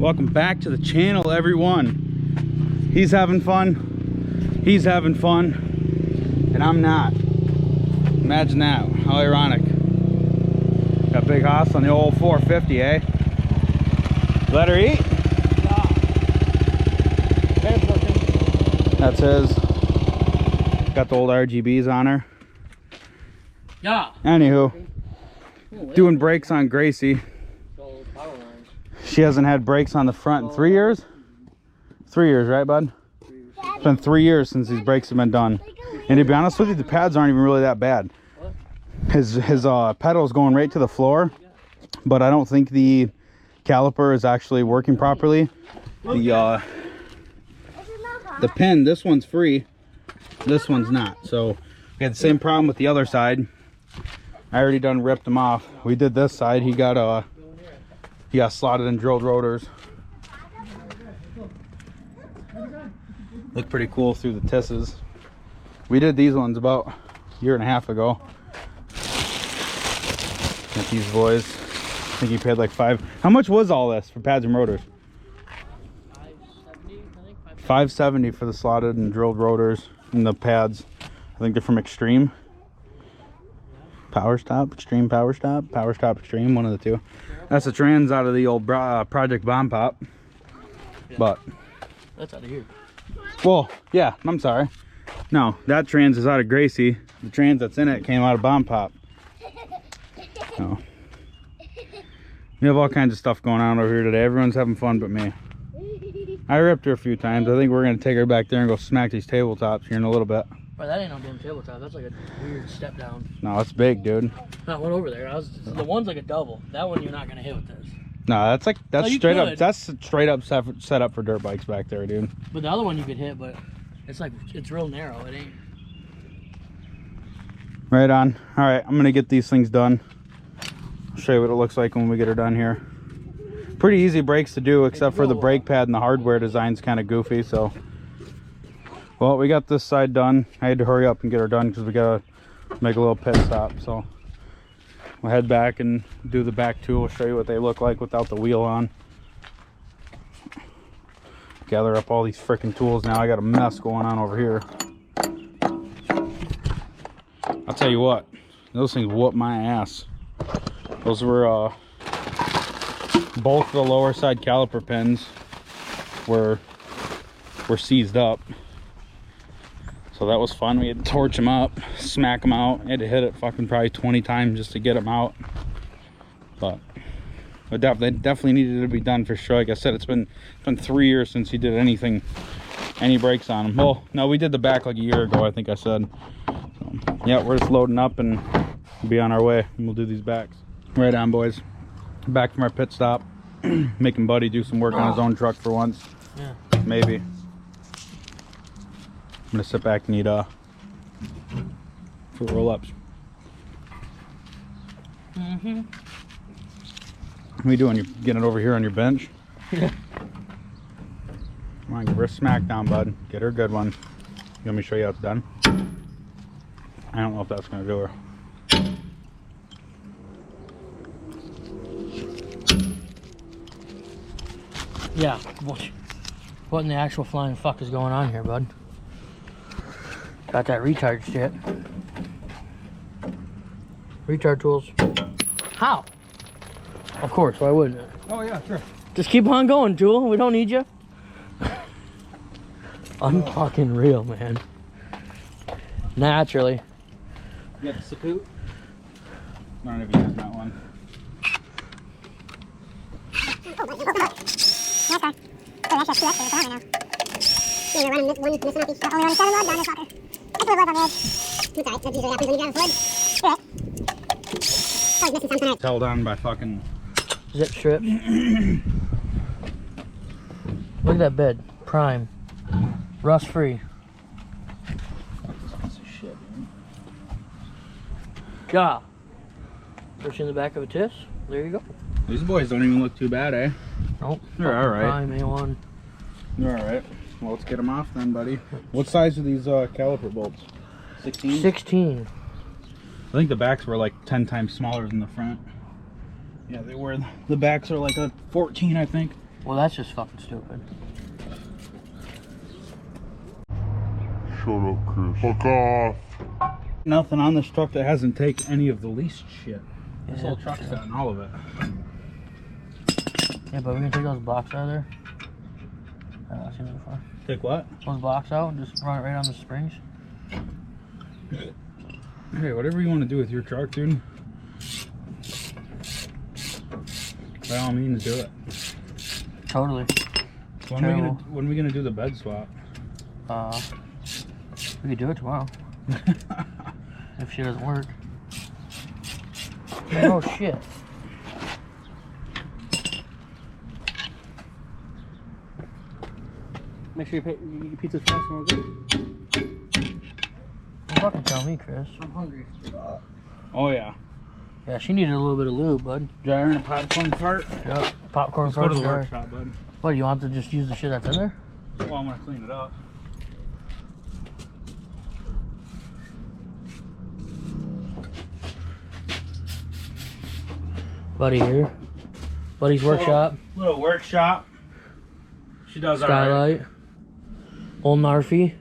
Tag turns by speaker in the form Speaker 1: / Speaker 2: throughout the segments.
Speaker 1: Welcome back to the channel, everyone. He's having fun. He's having fun. And I'm not. Imagine that. How ironic. Got big hoss on the old 450, eh? Let her eat? Yeah. That's his. Got the old RGBs on her.
Speaker 2: Yeah.
Speaker 1: Anywho, doing brakes on Gracie. She hasn't had brakes on the front in 3 years? 3 years, right, bud? It's been 3 years since these brakes have been done. And to be honest with you, the pads aren't even really that bad. His pedal is going right to the floor, but I don't think the caliper is actually working properly. The pin, this one's free, this one's not. So we had the same problem with the other side. I already done ripped them off. We did this side. He got slotted and drilled rotors. Look pretty cool through the tisses. We did these ones about a year and a half ago. With these boys. I think he paid like how much was all this for pads and rotors? $570 for the slotted and drilled rotors and the pads. I think they're from Extreme. Power Stop, Extreme Power Stop, Power Stop Extreme, one of the two. That's the trans out of the old Project Bomb Pop.
Speaker 2: Yeah.
Speaker 1: But
Speaker 2: that's out of here.
Speaker 1: Well, yeah, I'm sorry. No, that trans is out of Gracie. The trans that's in it came out of Bomb Pop. So we have all kinds of stuff going on over here today. Everyone's having fun but me. I ripped her a few times. I think we're gonna take her back there and go smack these tabletops here in a little bit.
Speaker 2: But that ain't no damn tabletop. That's like a weird step down.
Speaker 1: No, it's big, dude.
Speaker 2: That one over there. The one's like a double. That one you're not gonna hit with this.
Speaker 1: No, that's straight up.
Speaker 2: Could.
Speaker 1: That's straight up set up for dirt bikes back there, dude.
Speaker 2: But the other one you could hit, but it's real narrow. It ain't.
Speaker 1: Right on. All right, I'm gonna get these things done. I'll show you what it looks like when we get her done here. Pretty easy brakes to do, except for the brake pad and the hardware design's kind of goofy. So, well, we got this side done. I had to hurry up and get her done because we gotta make a little pit stop. So we'll head back and do the back two. We'll show you what they look like without the wheel on. Gather up all these freaking tools now. I got a mess going on over here. I'll tell you what, those things whoop my ass. Those were both the lower side caliper pins were seized up. So that was fun. We had to torch them up, smack them out. I had to hit it fucking probably 20 times just to get them out. But they definitely needed to be done for sure. Like I said, it's been 3 years since he did any brakes on them. Well, no, we did the back like a year ago, I think I said. So, yeah, we're just loading up and we'll be on our way, and we'll do these backs. Right on, boys. Back from our pit stop. Making Buddy do some work on his own truck for once.
Speaker 2: Yeah.
Speaker 1: Maybe. I'm gonna sit back and eat for roll-ups. What are you doing? You getting it over here on your bench?
Speaker 2: Yeah.
Speaker 1: Come on, give her a smack down, bud. Get her a good one. You want me to show you how it's done? I don't know if that's gonna do her.
Speaker 2: Yeah. What in the actual flying fuck is going on here, bud? Got that retard shit. Retard tools. How? Of course, why wouldn't it?
Speaker 1: Oh yeah, sure.
Speaker 2: Just keep on going, Jewel. We don't need you. I'm fucking real, man. Naturally.
Speaker 1: You got the Sapoot? I don't know if you have that one. Held on by fucking
Speaker 2: zip strips. Look at that bed. Prime. Rust free.
Speaker 1: shit, man.
Speaker 2: Yeah. Push in the back of a TIS. There you go.
Speaker 1: These boys don't even look too bad, eh?
Speaker 2: Nope.
Speaker 1: They're alright.
Speaker 2: Prime A1.
Speaker 1: They're alright. Well, let's get them off then, buddy. What size are these caliper bolts? 16?
Speaker 2: 16.
Speaker 1: I think the backs were like 10 times smaller than the front. Yeah, they were. The backs are like a 14, I think.
Speaker 2: Well, that's just fucking stupid.
Speaker 3: Shut up, Chris. Fuck off.
Speaker 1: Nothing on this truck that hasn't taken any of the least shit. This
Speaker 2: Yeah,
Speaker 1: whole truck's gotten all of it.
Speaker 2: Yeah, but we can take those blocks out of there. I've seen it before.
Speaker 1: Take what?
Speaker 2: Those blocks out and just run it right on the springs.
Speaker 1: Hey, whatever you want to do with your truck, dude. By all means, do it.
Speaker 2: Totally.
Speaker 1: When are we gonna do the bed swap?
Speaker 2: We could do it tomorrow. If she doesn't work. Oh shit. Make sure your pizza's fresh and we're good. Don't fucking tell me, Chris. I'm hungry.
Speaker 1: Oh yeah.
Speaker 2: Yeah, she needed a little bit of lube, bud.
Speaker 1: Dryer and a popcorn cart.
Speaker 2: Yep. Popcorn
Speaker 1: Let's
Speaker 2: cart.
Speaker 1: go to the workshop, bud.
Speaker 2: What, you want to just use the shit that's in there?
Speaker 1: Well, I'm gonna clean it up.
Speaker 2: Buddy here. Buddy's workshop.
Speaker 1: Little workshop. She does all right.
Speaker 2: Skylight. Old Narfy.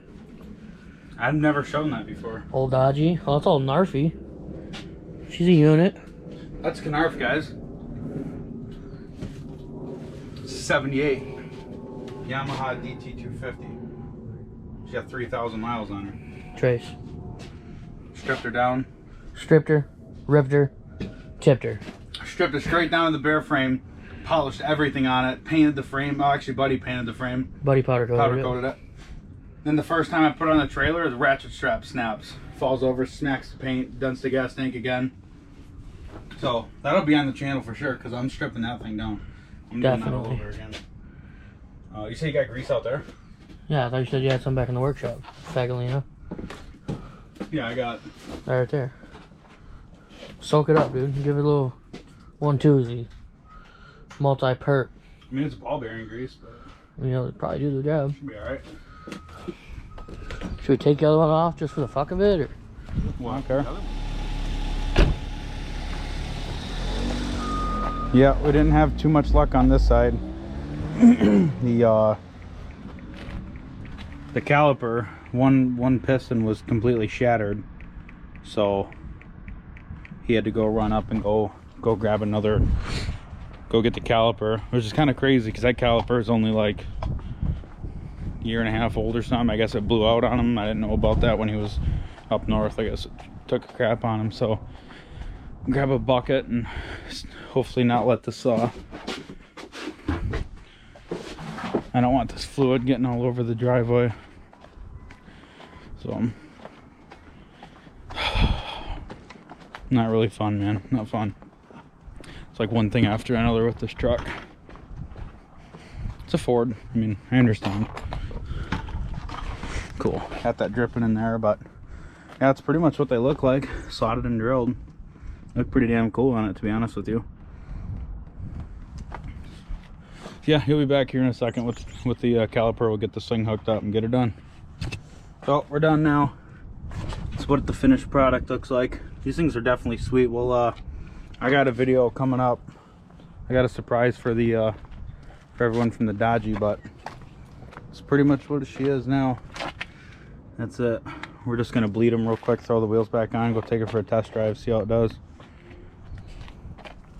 Speaker 1: I've never shown that before.
Speaker 2: Old Dodgy. Oh, it's old Narfy. She's a unit.
Speaker 1: That's Canarf, guys. 78 Yamaha DT250. She got 3,000 miles on her.
Speaker 2: Trace.
Speaker 1: Stripped her down.
Speaker 2: Stripped her. Ripped her. Tipped her.
Speaker 1: Stripped it straight down to the bare frame. Polished everything on it. Painted the frame. Oh, actually, Buddy painted the frame.
Speaker 2: Buddy powder coated
Speaker 1: Powder coated it. Then the first time I put it on the trailer, the ratchet strap snaps. Falls over, smacks the paint, dents the gas tank again. So that'll be on the channel for sure, because I'm stripping that thing down. I'm doing that all over again. You say you got grease out there?
Speaker 2: Yeah, I thought you said you had some back in the workshop. Fagolina.
Speaker 1: Yeah, I got.
Speaker 2: Right there. Soak it up, dude. Give it a little 1-2-zy. Multi-perk.
Speaker 1: I mean, it's ball bearing grease, but
Speaker 2: You know, it'd probably do the job.
Speaker 1: should be alright.
Speaker 2: Should we take the other one off just for the fuck of it, or?
Speaker 1: Well, okay. Yeah, we didn't have too much luck on this side. The caliper, one piston was completely shattered, so he had to go run up and go grab another, go get the caliper, which is kind of crazy because that caliper is only like a year and a half old or something. I guess it blew out on him. I didn't know about that when he was up north. I guess it took a crap on him, so grab a bucket and hopefully not let this I don't want this fluid getting all over the driveway. So not really fun, man. Not fun. It's like one thing after another with this truck. It's a Ford. I mean, I understand. Cool. Got that dripping in there, but yeah, that's pretty much what they look like. Slotted and drilled. Look pretty damn cool on it, to be honest with you. Yeah, he'll be back here in a second with the caliper. We'll get this thing hooked up and get it done. So we're done now. That's what the finished product looks like. These things are definitely sweet. Well, I got a video coming up. I got a surprise for the for everyone from the Dodgy, but it's pretty much what she is now. That's it. We're just gonna bleed them real quick, throw the wheels back on, go take it for a test drive, see how it does.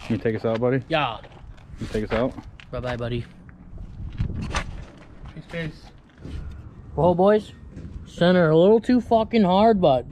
Speaker 1: Can you take us out, buddy?
Speaker 2: Yeah.
Speaker 1: You take us out?
Speaker 2: Bye-bye, buddy.
Speaker 1: Peace, peace.
Speaker 2: Well, boys, center a little too fucking hard, but